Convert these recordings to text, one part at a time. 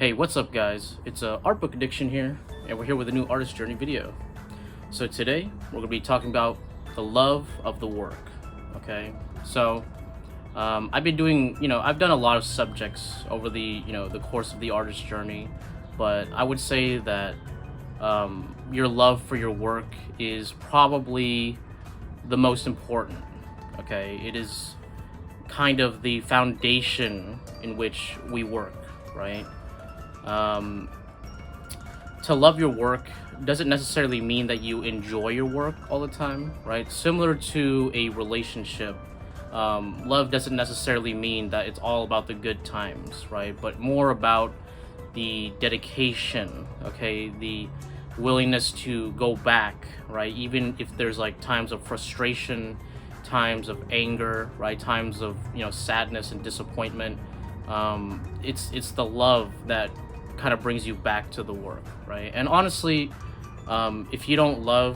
Hey, what's up guys? It's Art Book Addiction here, and we're here with a new artist journey video. So today, we're going to be talking about the love of the work, okay? So, I've been doing, I've done a lot of subjects over the course of the artist journey, but I would say that your love for your work is probably the most important, okay? It is kind of the foundation in which we work, right? To love your work doesn't necessarily mean that you enjoy your work all the time, right? Similar to a relationship, love doesn't necessarily mean that it's all about the good times, right? But more about the dedication, okay? The willingness to go back, right? Even if there's like times of frustration, times of anger, right? Times of, sadness and disappointment. It's the love that kind of brings you back to the work, right? And honestly, if you don't love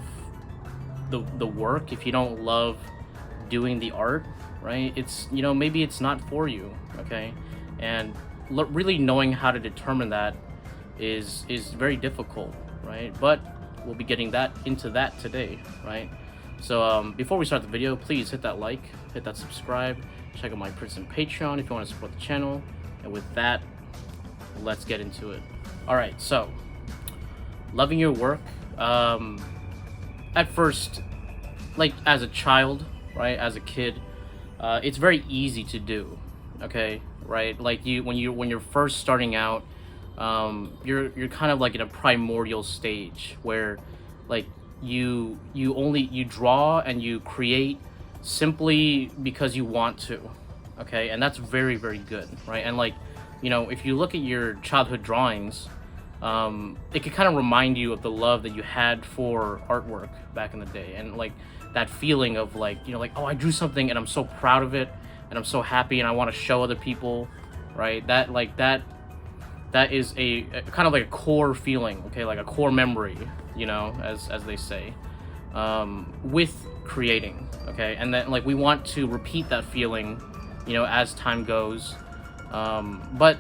the work, if you don't love doing the art, right, it's maybe it's not for you, okay? And really knowing how to determine that is very difficult, right? But we'll be getting into that today, right? So before we start the video, please hit that like, hit that subscribe, check out my Princeton Patreon if you want to support the channel. And with that, let's get into it. All right, so loving your work. At first, like as a child, right, as a kid, it's very easy to do. Okay, right? Like when you're first starting out, you're kind of like in a primordial stage where, like you draw and you create simply because you want to. Okay, and that's very, very good, right? And like, if you look at your childhood drawings, it could kind of remind you of the love that you had for artwork back in the day, and like that feeling of like, oh, I drew something and I'm so proud of it and I'm so happy and I want to show other people, right? That is a kind of like a core feeling, okay, like a core memory, as they say, with creating, okay? And then like we want to repeat that feeling, as time goes, but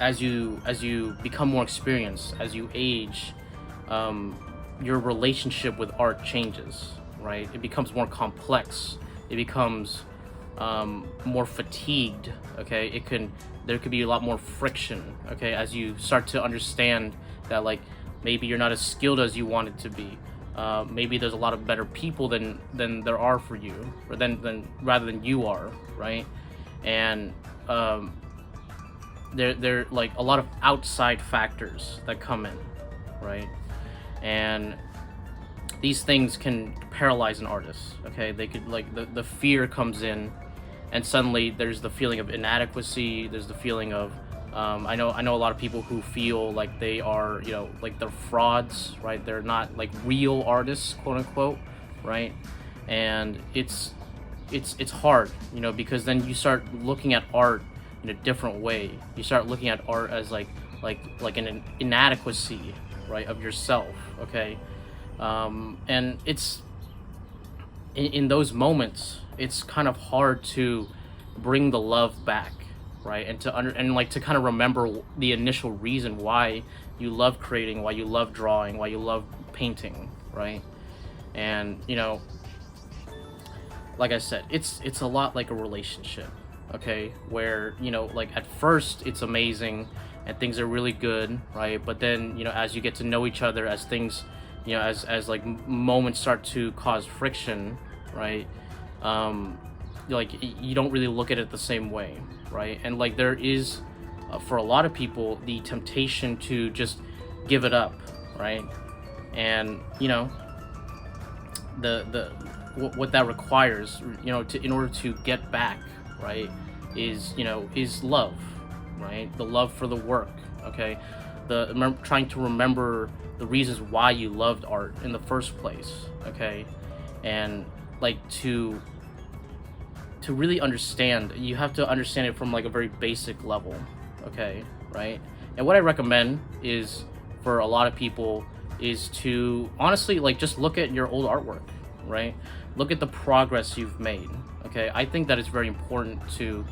as you become more experienced, as you age, your relationship with art changes, right? It becomes more complex. It becomes more fatigued, okay? There could be a lot more friction, okay, as you start to understand that like maybe you're not as skilled as you wanted to be. Maybe there's a lot of better people than there are for you, or rather than you are, right? And there like a lot of outside factors that come in, right? And these things can paralyze an artist, okay? They could, like, the fear comes in, and suddenly there's the feeling of inadequacy. There's the feeling of I know a lot of people who feel like they are, like they're frauds, right? They're not like real artists, quote unquote, right? And it's hard, because then you start looking at art in a different way. You start looking at art as like an inadequacy, right, of yourself, okay? And it's in those moments, it's kind of hard to bring the love back, right? And to kind of remember the initial reason why you love creating, why you love drawing, why you love painting, right? And like I said, it's a lot like a relationship, okay? Where, like at first it's amazing and things are really good, right? But then, as you get to know each other, as things, as like moments start to cause friction, right? Like you don't really look at it the same way, right? And like there is, for a lot of people, the temptation to just give it up, right? And what that requires, in order to get back, right, is love, right? The love for the work, okay? Trying to remember the reasons why you loved art in the first place, okay? And like to really understand, you have to understand it from like a very basic level, okay, right? And what I recommend is, for a lot of people, is to honestly like just look at your old artwork, right? Look at the progress you've made, okay? I think that it's very important to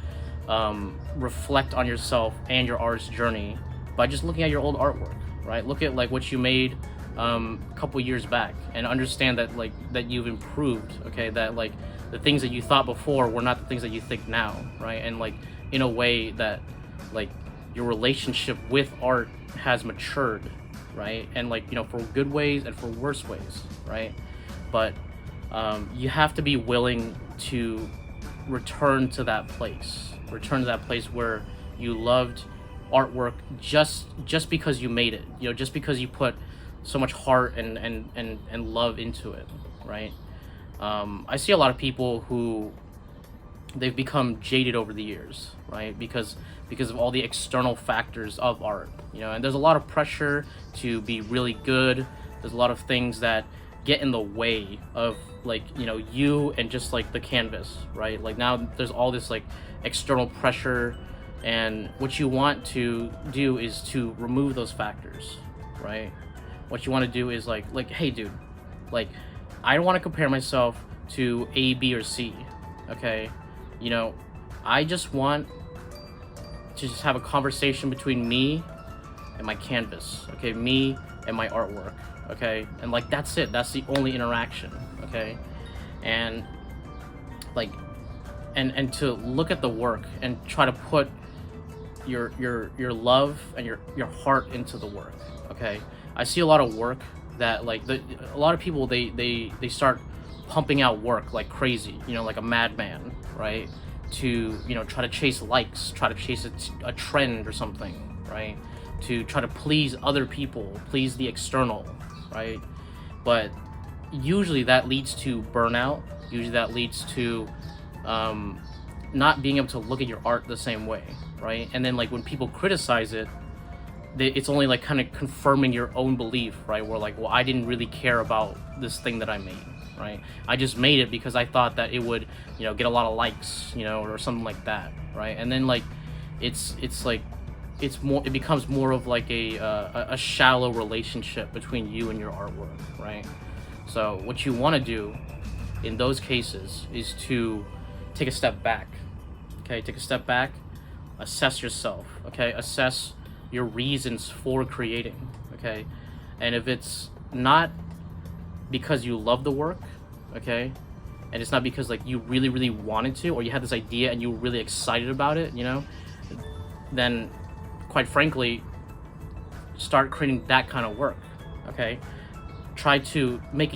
reflect on yourself and your artist journey by just looking at your old artwork, right? Look at like what you made a couple years back, and understand that like that you've improved, okay? That like the things that you thought before were not the things that you think now, right? And like in a way that like your relationship with art has matured, right? And like, you know, for good ways and for worse ways, right? But you have to be willing to return to that place where you loved artwork just because you made it, you know, just because you put so much heart and love into it, right? I see a lot of people who they've become jaded over the years, right? Because of all the external factors of art, you know, and there's a lot of pressure to be really good. There's a lot of things that get in the way of like, you know, you and just like the canvas, right? Like now there's all this like external pressure, and what you want to do is to remove those factors, right? What you want to do is like, hey dude, like I don't want to compare myself to A, B, or C, okay? You know, I just want to just have a conversation between me and my canvas, okay? Me and my artwork, okay? And like that's it. That's the only interaction, okay? And like and to look at the work and try to put your love and your heart into the work, okay? I see a lot of work that like a lot of people they start pumping out work like crazy, you know, like a madman, right? To, you know, try to chase likes, try to chase a trend or something, right? To try to please other people, please the external, right? But usually that leads to burnout. Usually that leads to not being able to look at your art the same way, right? And then like when people criticize it, it's only like kind of confirming your own belief, right? Where like, well, I didn't really care about this thing that I made, right? I just made it because I thought that it would, you know, get a lot of likes, you know, or something like that, right? And then like it becomes more of like a shallow relationship between you and your artwork, right? So what you want to do in those cases is to take a step back, okay? Take a step back, assess yourself, okay? Assess your reasons for creating, okay? And if it's not because you love the work, okay, and it's not because like you really wanted to, or you had this idea and you were really excited about it, you know, then quite frankly start creating that kind of work, okay? Try to make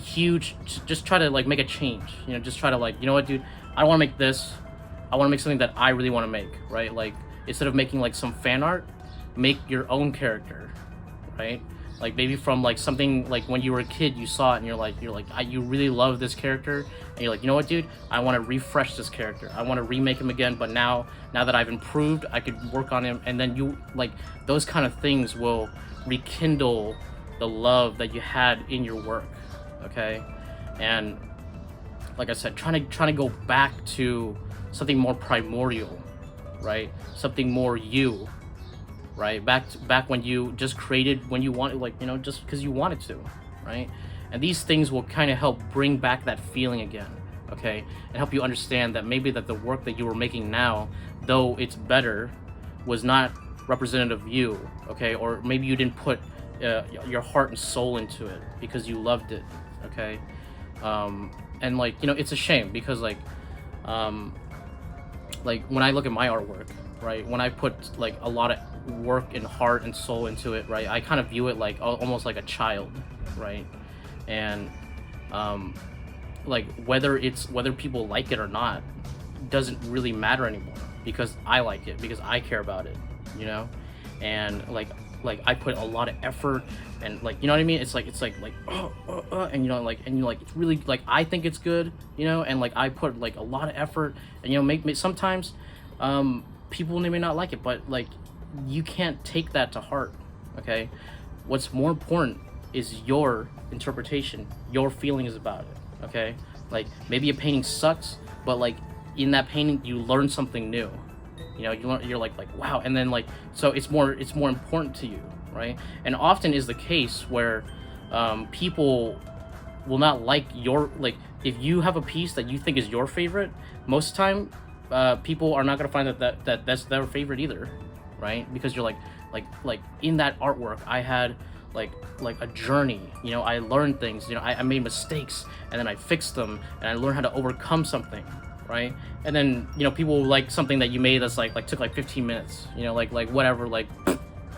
just try to like make a change, you know, just try to like, you know what dude, I want to make this, I want to make something that I really want to make, right? Like instead of making like some fan art, make your own character, right? Like maybe from like something like when you were a kid, you saw it and you're like you really love this character, and you're like, you know what dude, I want to refresh this character, I want to remake him again, but now that I've improved, I could work on him. And then you like those kind of things will rekindle the love that you had in your work, okay? And like I said, trying to go back to something more primordial, right? Something more you, right? Back when you just created when you wanted, like, you know, just because you wanted to, right? And these things will kind of help bring back that feeling again, okay? And help you understand that maybe that the work that you were making now, though it's better, was not representative of you, okay? Or maybe you didn't put your heart and soul into it because you loved it, okay? And like, you know, it's a shame because like when I look at my artwork, right, when I put like a lot of work and heart and soul into it, right, I kind of view it like almost like a child, right? And like whether people like it or not doesn't really matter anymore because I like it, because I care about it, you know? And like I put a lot of effort and like, you know what I mean? It's like and you know, like, and you know, like it's really like I think it's good, you know, and like I put like a lot of effort, and you know, make sometimes people may not like it, but like you can't take that to heart, okay? What's more important is your interpretation, your feelings about it, okay? Like maybe a painting sucks, but like in that painting you learn something new, you know, you're like wow, and then like so it's more important to you, right? And often is the case where people will not like your, like if you have a piece that you think is your favorite, most of the time people are not going to find that that's their favorite either, right? Because you're like like in that artwork I had like a journey. You know, I learned things. You know, I made mistakes and then I fixed them, and I learned how to overcome something, right? And then, you know, people like something that you made that's like took like 15 minutes, you know, like whatever, like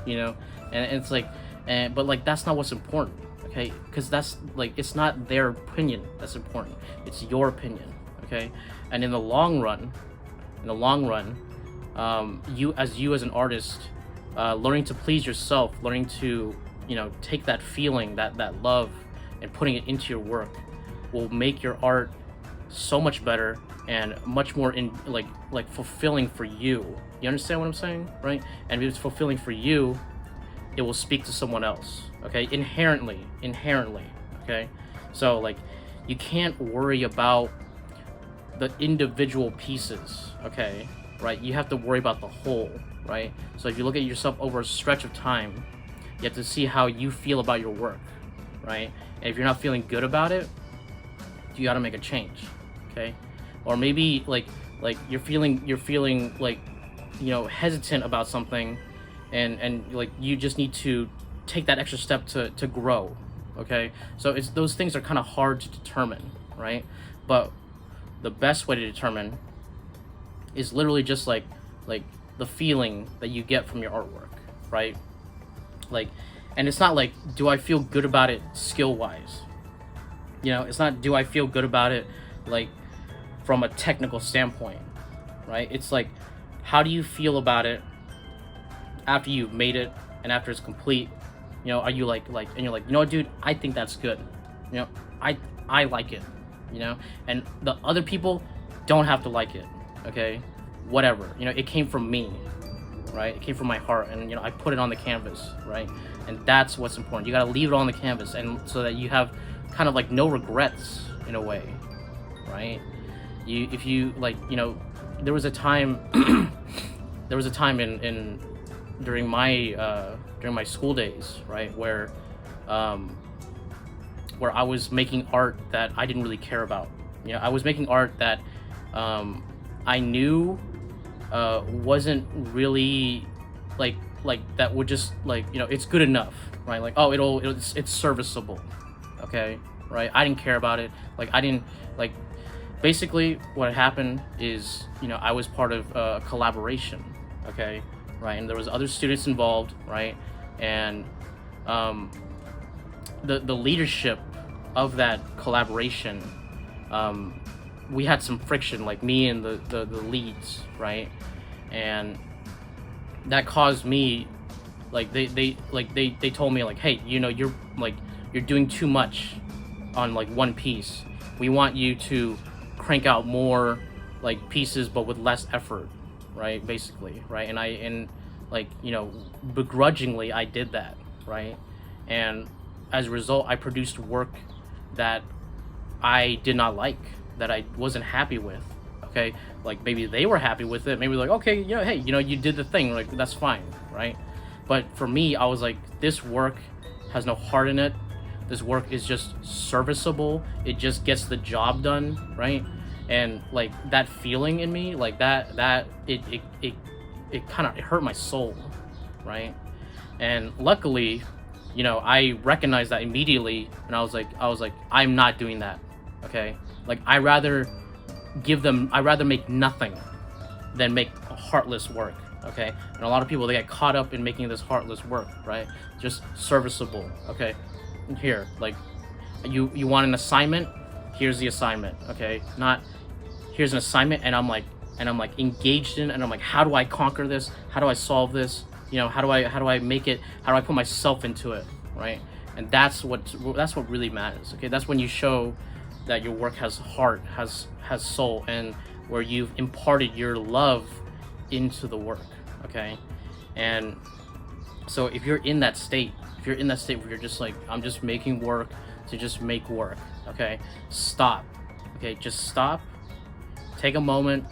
you know. And it's like, but like that's not what's important, okay? Because that's like, it's not their opinion that's important, it's your opinion, okay? And in the long run, you as an artist, learning to please yourself, learning to, you know, take that feeling, that love, and putting it into your work will make your art so much better and much more in like fulfilling for you. You understand what I'm saying, right? And if it's fulfilling for you, it will speak to someone else, okay? Inherently, okay? So like, you can't worry about the individual pieces, okay? Right? You have to worry about the whole, right? So if you look at yourself over a stretch of time, you have to see how you feel about your work, right? And if you're not feeling good about it, you got to make a change, okay? Or maybe like you're feeling like, you know, hesitant about something, and like you just need to take that extra step to grow, okay? So it's, those things are kind of hard to determine, right? But the best way to determine is literally just like the feeling that you get from your artwork, right? Like, and it's not like, do I feel good about it skill wise? You know, it's not, do I feel good about it like from a technical standpoint, right? It's like, how do you feel about it after you've made it and after it's complete? You know, are you like and you're like, you know what, dude, I think that's good, you know, I like it, you know? And the other people don't have to like it, okay? Whatever, you know, it came from me, right? It came from my heart, and, you know, I put it on the canvas, right? And that's what's important. You got to leave it on the canvas, and so that you have kind of like no regrets in a way, right? If you like, you know, there was a time in during my school days, right, where I was making art that I didn't really care about. You know, I was making art that I knew wasn't really like that would just like, you know, it's good enough, right? Like, oh, it's serviceable, okay, right? I didn't care about it. Like, I didn't like, basically what happened is, you know, I was part of a collaboration, okay, right? And there was other students involved, right? And the leadership of that collaboration, we had some friction, like me and the leads, right? And that caused me, like, they told me like, hey, you know, you're doing too much on like one piece. We want you to crank out more like pieces but with less effort, right? Basically, right? And like, you know, begrudgingly I did that, right? And as a result, I produced work that I did not like, that I wasn't happy with, okay? Like, maybe they were happy with it, maybe like, okay, you know, hey, you know, you did the thing, like, that's fine, right? But for me, I was like, this work has no heart in it. This work is just serviceable. It just gets the job done, right? And like that feeling in me, like that it kind of hurt my soul, right? And luckily, you know, I recognized that immediately, and I was like, I'm not doing that, okay? Like, I rather make nothing than make heartless work, okay? And a lot of people, they get caught up in making this heartless work, right? Just serviceable, okay? Here, like, you want an assignment? Here's the assignment, okay? Not, here's an assignment, and I'm like engaged in, and I'm like, how do I conquer this? How do I solve this? You know, how do I make it? How do I put myself into it, right? And that's what really matters, okay? That's when you show that your work has heart, has soul, and where you've imparted your love into the work, okay? And so if you're in that state, where you're just like, I'm just making work to just make work, okay? Stop, okay? Just stop, take a moment,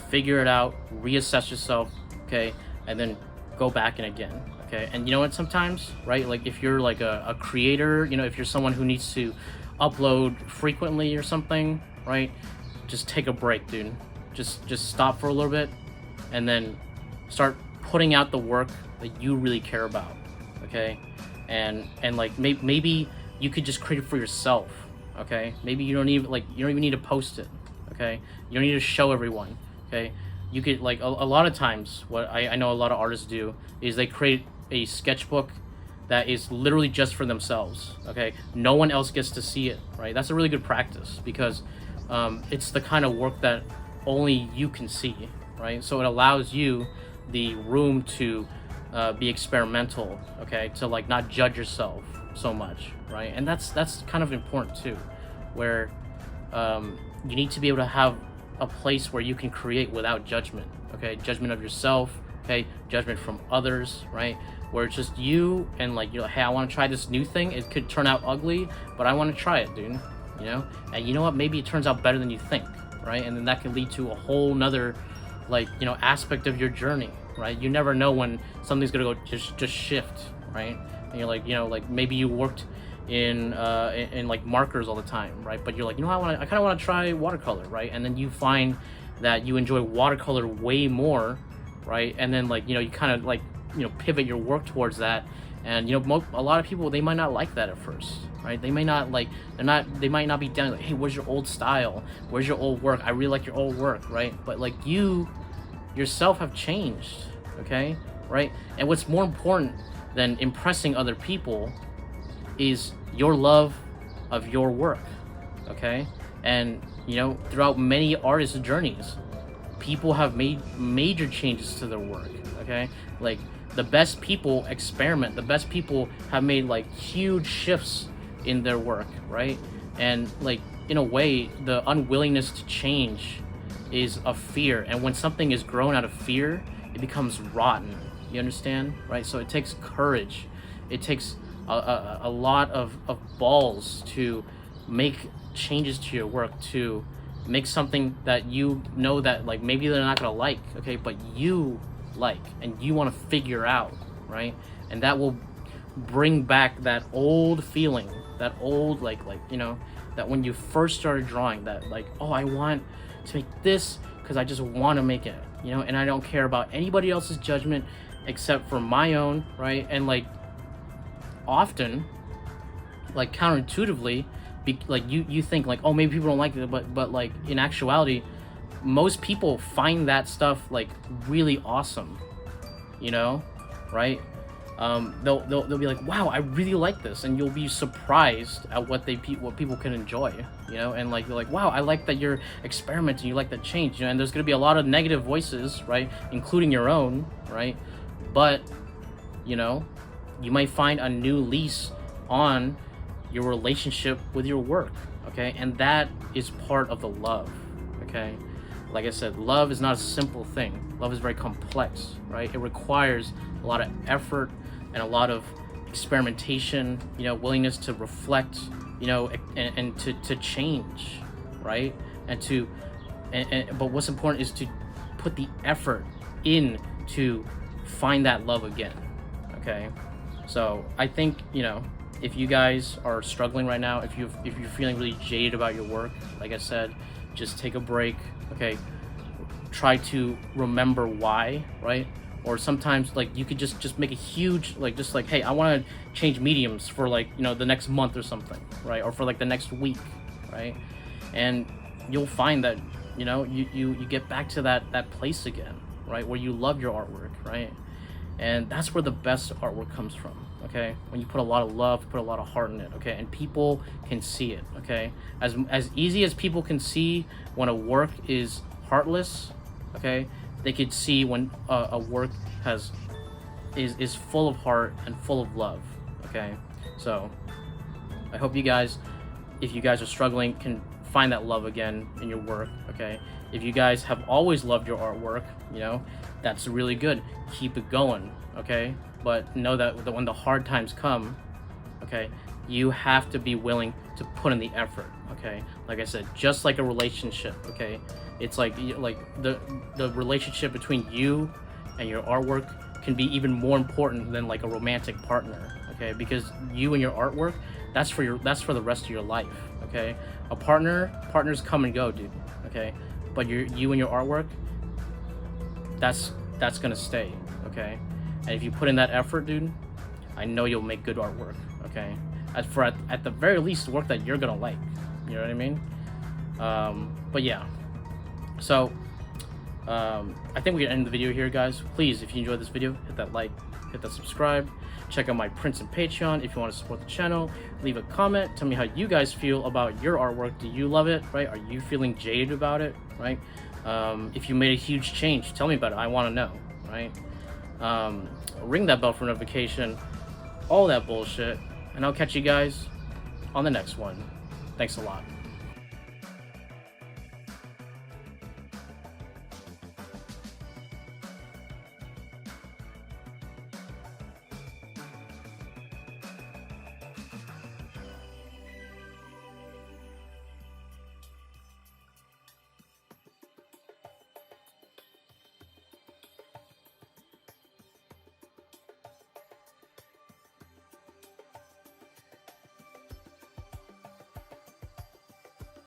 figure it out, reassess yourself, okay? And then go back in again, okay? And you know what, sometimes, right, like if you're like a creator, you know, if you're someone who needs to upload frequently or something, right, just take a break, dude. Just stop for a little bit, and then start putting out the work that you really care about, okay? And like maybe you could just create it for yourself, okay? Maybe you don't even need to post it, okay? You don't need to show everyone, okay? You could, like, a lot of times what I know a lot of artists do is they create a sketchbook that is literally just for themselves, okay? No one else gets to see it, right? That's a really good practice, because it's the kind of work that only you can see, right? So it allows you the room to be experimental, okay? To, like, not judge yourself so much, right? And that's kind of important too, where you need to be able to have a place where you can create without judgment, okay? Judgment of yourself, okay? Judgment from others, right? Where it's just you and, like, hey, I want to try this new thing. It could turn out ugly, but I want to try it, dude, you know? And you know what? Maybe it turns out better than you think, right? And then that can lead to a whole nother, like, you know, aspect of your journey, right? You never know when something's gonna go just shift, right? And you're like, you know, like, maybe you worked in like markers all the time, right? But you're like, you know, I kind of want to try watercolor, right? And then you find that you enjoy watercolor way more, right? And then, like, you know, you kind of, like, you know, pivot your work towards that. And, you know, a lot of people, they might not like that at first, right? They may not, like, they might not be down, like, hey, where's your old style? Where's your old work? I really like your old work, right? But, like, you yourself have changed, okay? Right? And what's more important than impressing other people is your love of your work, okay? And, you know, throughout many artists' journeys, people have made major changes to their work, okay? Like, the best people experiment. The best people have made, like, huge shifts in their work, right? And, like, in a way, the unwillingness to change is a fear. And when something is grown out of fear, it becomes rotten. You understand, right? So it takes courage. It takes a lot of balls to make changes to your work, to make something that you know that, like, maybe they're not gonna like, okay, but you like and you want to figure out, right? And that will bring back that old feeling, that old, like, you know, that when you first started drawing, that, like, oh, I want to make this because I just want to make it, you know, and I don't care about anybody else's judgment except for my own, right? And, like, often, like, counterintuitively, like, you think, like, oh, maybe people don't like it, but like, in actuality, most people find that stuff, like, really awesome, you know, right? They'll be like, wow, I really like this, and you'll be surprised at what people can enjoy, you know. And, like, you're like, wow, I like that you're experimenting, you like that change, you know. And there's gonna be a lot of negative voices, right, including your own, right? But, you know, you might find a new lease on your relationship with your work, okay? And that is part of the love, okay? Like I said, love is not a simple thing. Love is very complex, right? It requires a lot of effort and a lot of experimentation, you know, willingness to reflect, you know, and to change, right? But what's important is to put the effort in to find that love again, okay? So I think, you know, if you guys are struggling right now, if you're feeling really jaded about your work, like I said, just take a break, okay? Try to remember why, right? Or sometimes, like, you could just make a huge, like, just like, hey, I want to change mediums for, like, you know, the next month or something, right? Or for, like, the next week, right? And you'll find that, you know, you get back to that place again, right? Where you love your artwork, right? And that's where the best artwork comes from, okay? When you put a lot of love, put a lot of heart in it, okay? And people can see it, okay? As easy as people can see when a work is heartless, okay? They could see when a work is full of heart and full of love, okay? So I hope you guys, if you guys are struggling, can find that love again in your work, okay? If you guys have always loved your artwork, you know, that's really good. Keep it going, okay? But know that when the hard times come, okay, you have to be willing to put in the effort, okay? Like I said, just like a relationship, okay? It's like the relationship between you and your artwork can be even more important than, like, a romantic partner, okay? Because you and your artwork, that's for the rest of your life, okay? Partners come and go, dude, okay? But you and your artwork, that's that's gonna stay, okay? And if you put in that effort, dude, I know you'll make good artwork, okay? At the very least, work that you're gonna like. You know what I mean? But yeah. So, I think we can end the video here, guys. Please, if you enjoyed this video, hit that like, hit that subscribe. Check out my prints and Patreon if you want to support the channel. Leave a comment. Tell me how you guys feel about your artwork. Do you love it, right? Are you feeling jaded about it, right? If you made a huge change, tell me about it. I want to know, right? Ring that bell for notification, all that bullshit. And I'll catch you guys on the next one. Thanks a lot.